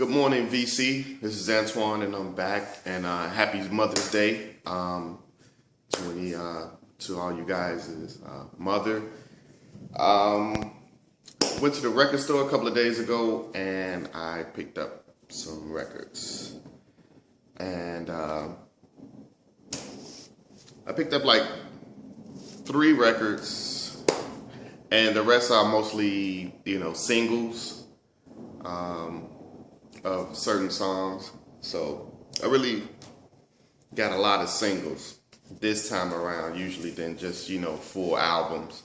Good morning, VC. This is Antoine, and I'm back. And happy Mother's Day to all you guys' mother. Went to the record store a couple of days ago, and I picked up some records. And I picked up like 3 records, and the rest are mostly, singles. Of certain songs. So I really got a lot of singles this time around, usually than just, full albums.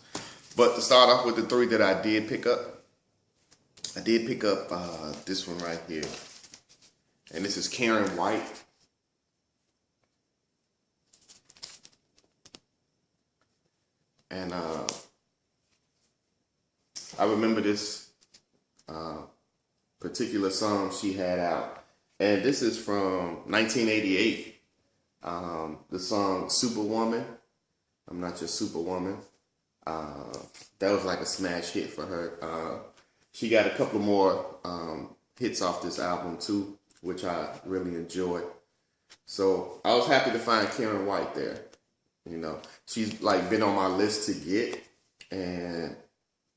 But to start off with the 3 that I did pick up, this one right here. And this is Karen White. And I remember this particular song she had out, and this is from 1988. The song Superwoman. I'm Not Your Superwoman. That was like a smash hit for her. She got a couple more hits off this album too, which I really enjoyed. So I was happy to find Karen White there. She's like been on my list to get, and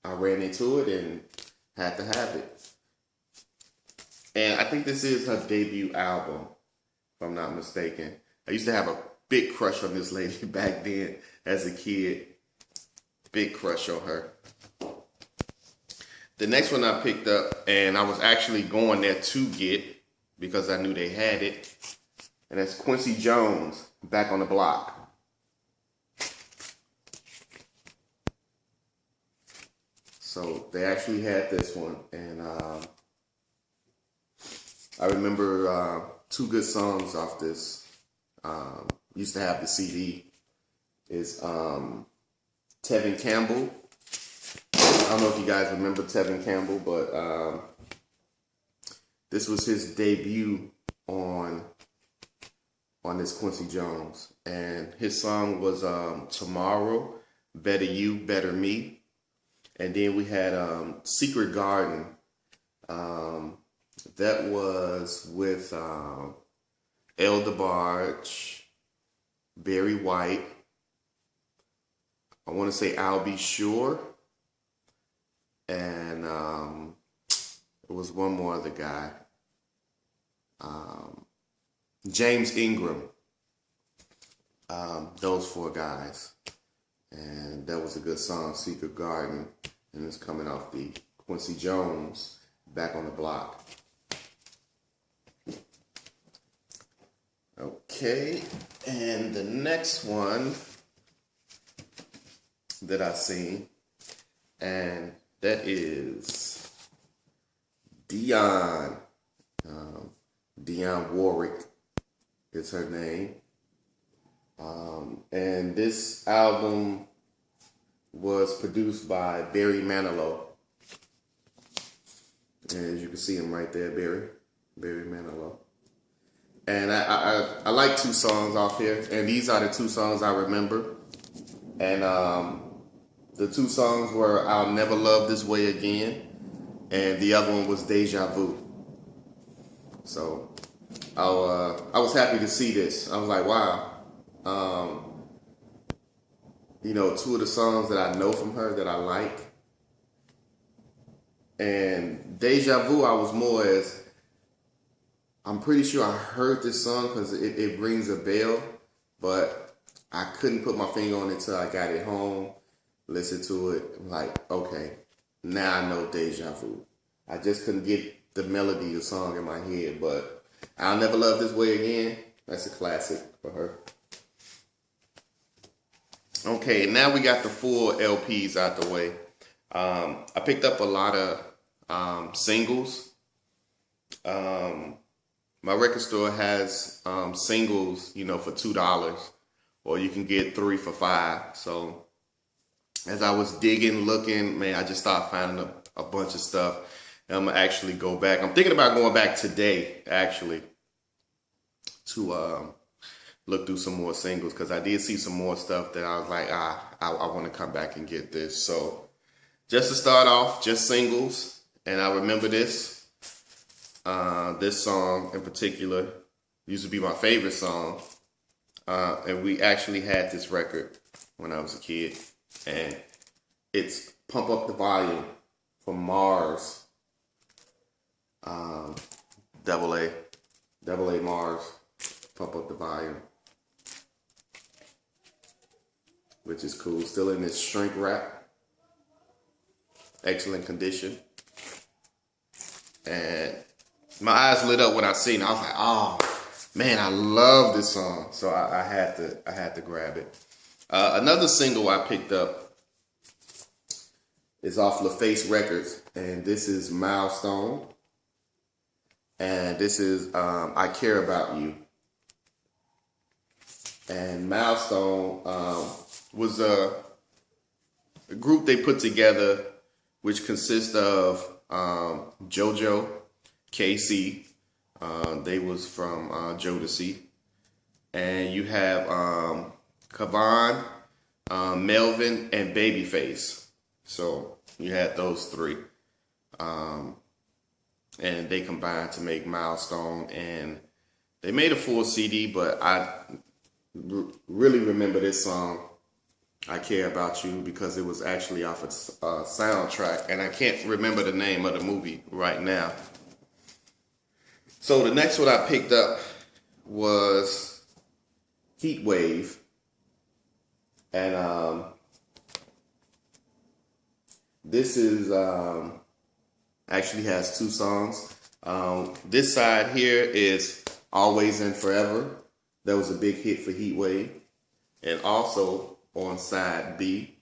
I ran into it and had to have it. And I think this is her debut album, if I'm not mistaken. I used to have a big crush on this lady back then as a kid. Big crush on her. The next one I picked up, and I was actually going there to get because I knew they had it. And that's Quincy Jones, Back on the Block. So they actually had this one, and I remember 2 good songs off this. Used to have the CD. Is Tevin Campbell. I don't know if you guys remember Tevin Campbell, but this was his debut on this Quincy Jones, and his song was Tomorrow, Better You, Better Me, and then we had Secret Garden. That was with El DeBarge, Barry White, I want to say I'll Be Sure, and it was one more other guy, James Ingram. Those 4 guys, and that was a good song, Secret Garden, and it's coming off the Quincy Jones, Back on the Block. Okay, and the next one that I seen, and that is Dionne Warwick is her name. And this album was produced by Barry Manilow. And as you can see him right there, Barry Manilow. And I like 2 songs off here, and these are the 2 songs I remember. And the 2 songs were I'll Never Love This Way Again, and the other one was Deja Vu. So I was happy to see this. I was like, wow. 2 of the songs that I know from her that I like. And Deja Vu, I was more as, I'm pretty sure I heard this song because it rings a bell, but I couldn't put my finger on it until I got it home, listened to it. I'm like, okay, now I know Deja Vu. I just couldn't get the melody of the song in my head, but I'll Never Love This Way Again, that's a classic for her. Okay, now we got the full LPs out the way. I picked up a lot of singles. My record store has singles, for $2, or you can get 3 for $5. So as I was digging, looking, man, I just started finding a bunch of stuff. And I'm gonna actually go back. I'm thinking about going back today, actually, to look through some more singles, because I did see some more stuff that I was like, I want to come back and get this. So just to start off, just singles. And I remember this. This song in particular used to be my favorite song. And we actually had this record when I was a kid. And it's Pump Up the Volume from Mars. Double A Mars. Pump Up the Volume. Which is cool. Still in this shrink wrap. Excellent condition. And my eyes lit up when I seen it. I was like, oh man, I love this song. So I had to grab it. Another single I picked up is off LaFace Records, and this is Milestone. And this is I Care About You. And Milestone was a group they put together which consists of JoJo, KC, they was from Jodeci, and you have Kavan, Melvin, and Babyface. So you had those three, and they combined to make Milestone, and they made a full CD. But I really remember this song, I Care About You, because it was actually off a soundtrack, and I can't remember the name of the movie right now. So the next one I picked up was Heat Wave, and this is actually has two songs. This side here is Always and Forever. That was a big hit for Heat Wave, and also on side B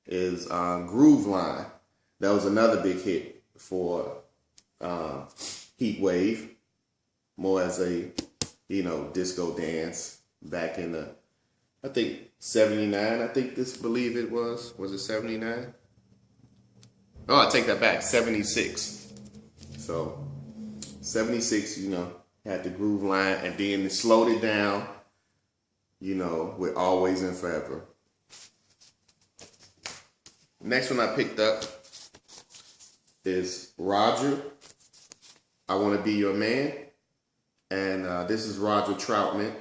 is Groove Line. That was another big hit for Heat Wave, more as a, disco dance back in the, I think 79, I think believe it was it 79? Oh, I take that back, 76. So 76, had the Groove Line, and then it slowed it down, with Always and Forever. Next one I picked up is Roger, I Want to Be Your Man. And this is Roger Troutman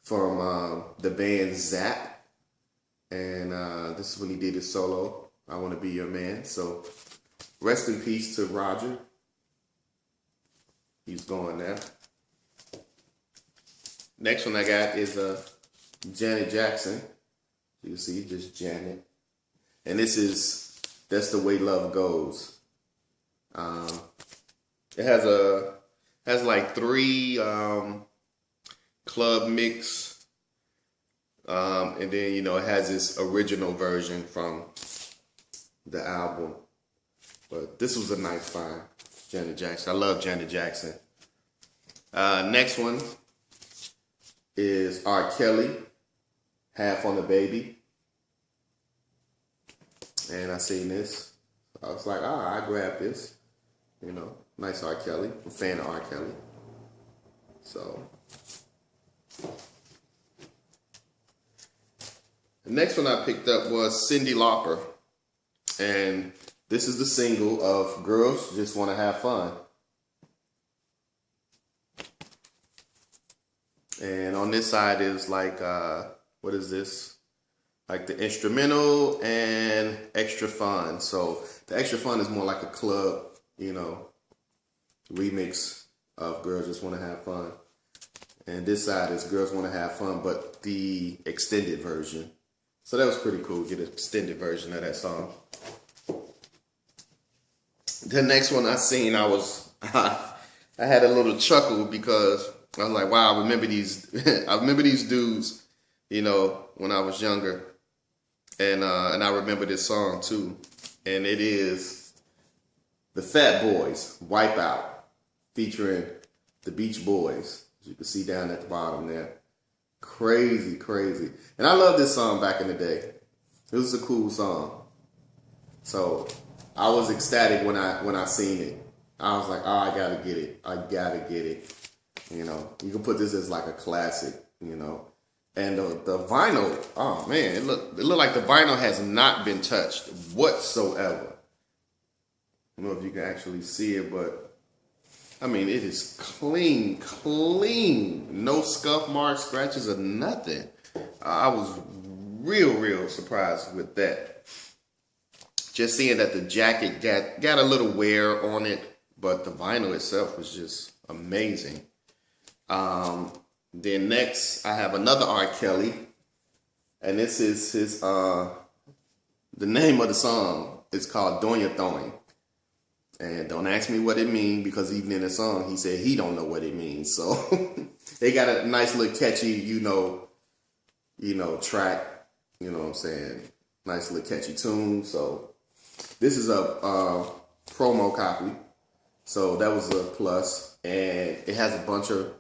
from the band Zapp. And this is when he did his solo, I Want to Be Your Man. So rest in peace to Roger. He's gone now. Next one I got is Janet Jackson. You can see just Janet. And this is That's the Way Love Goes. It has like 3 club mix, and then it has this original version from the album. But this was a nice find, Janet Jackson. I love Janet Jackson. Next one is R. Kelly, Half on the Baby. And I seen this. I was like, I grabbed this. Nice R. Kelly. I'm a fan of R. Kelly. So. The next one I picked up was Cyndi Lauper. And this is the single of Girls Just Want to Have Fun. And on this side is like, what is this? Like the instrumental and extra fun. So the extra fun is more like a club, remix of Girls Just Want to Have Fun. And this side is Girls Want to Have Fun, but the extended version. So that was pretty cool, get an extended version of that song. The next one I seen, I had a little chuckle because I was like, wow, I remember these dudes, when I was younger. And I remember this song too. And it is the Fat Boys, Wipeout, featuring the Beach Boys. As you can see down at the bottom there. Crazy, crazy. And I love this song back in the day. It was a cool song. So I was ecstatic when I seen it. I was like, I gotta get it. I gotta get it. You can put this as like a classic, And the vinyl, oh man, it looked like the vinyl has not been touched whatsoever. I don't know if you can actually see it, but I mean, it is clean, clean. No scuff marks, scratches, or nothing. I was real surprised with that. Just seeing that the jacket got a little wear on it, but the vinyl itself was just amazing. Then next, I have another R. Kelly, and this is his, the name of the song is called Donya Throwing. And don't ask me what it means, because even in the song, he said he don't know what it means. So they got a nice little catchy, you know, track, you know what I'm saying? Nice little catchy tune. So this is a promo copy. So that was a plus. And it has a bunch of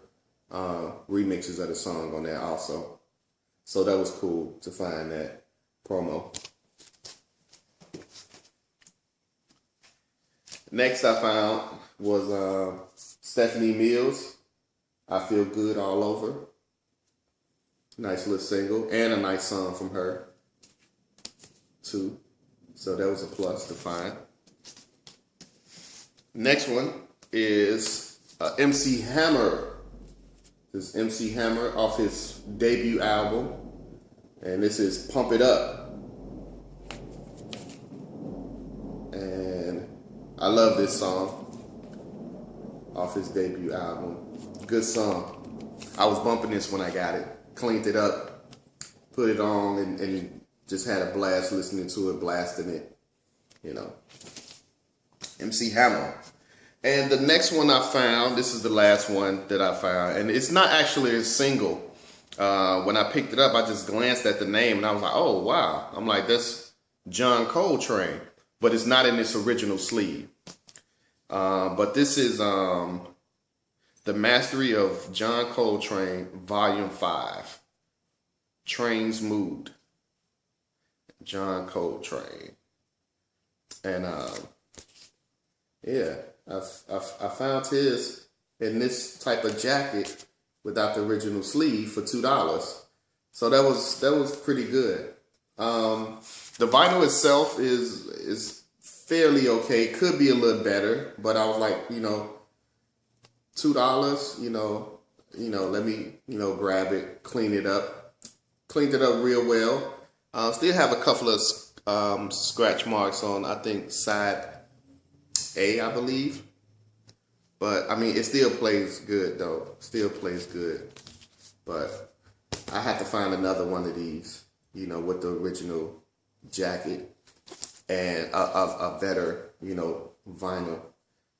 remixes of the song on there also. So that was cool to find that promo. Next I found was Stephanie Mills, I Feel Good All Over. Nice little single, and a nice song from her too. So that was a plus to find. Next one is MC Hammer. This is MC Hammer off his debut album, and this is Pump It Up. And I love this song off his debut album. Good song. I was bumping this when I got it. Cleaned it up, put it on, and just had a blast listening to it, blasting it, you know. MC Hammer. And the next one I found, this is the last one that I found, and it's not actually a single. When I picked it up, I just glanced at the name, and I was like, oh, wow. I'm like, that's John Coltrane, but it's not in its original sleeve. But this is The Mastery of John Coltrane, Volume 5. Train's Mood. John Coltrane. And yeah, I found his in this type of jacket without the original sleeve for $2. So that was pretty good. The vinyl itself is fairly okay. Could be a little better, but I was like, you know, $2, you know, let me, grab it, clean it up. Cleaned it up real well. Still have a couple of scratch marks on, I think, side A, I believe. But, I mean, it still plays good, though. Still plays good. But I had to find another one of these, with the original jacket and a better, vinyl.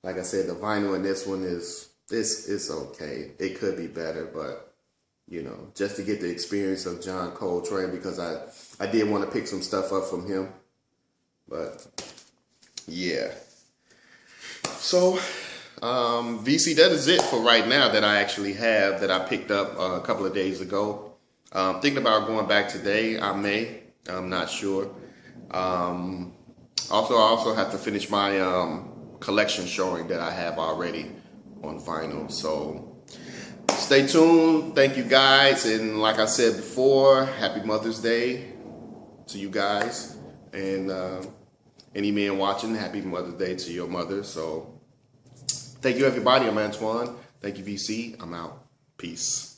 Like I said, the vinyl in this one it's okay. It could be better, but, just to get the experience of John Coltrane, because I did want to pick some stuff up from him. But, yeah. So, VC, that is it for right now that I actually have, that I picked up a couple of days ago. Thinking about going back today. I may. I'm not sure. I also have to finish my collection showing that I have already on vinyl. So stay tuned. Thank you guys. And like I said before, happy Mother's Day to you guys. And any man watching, happy Mother's Day to your mother. So thank you, everybody. I'm Antoine. Thank you, VC. I'm out. Peace.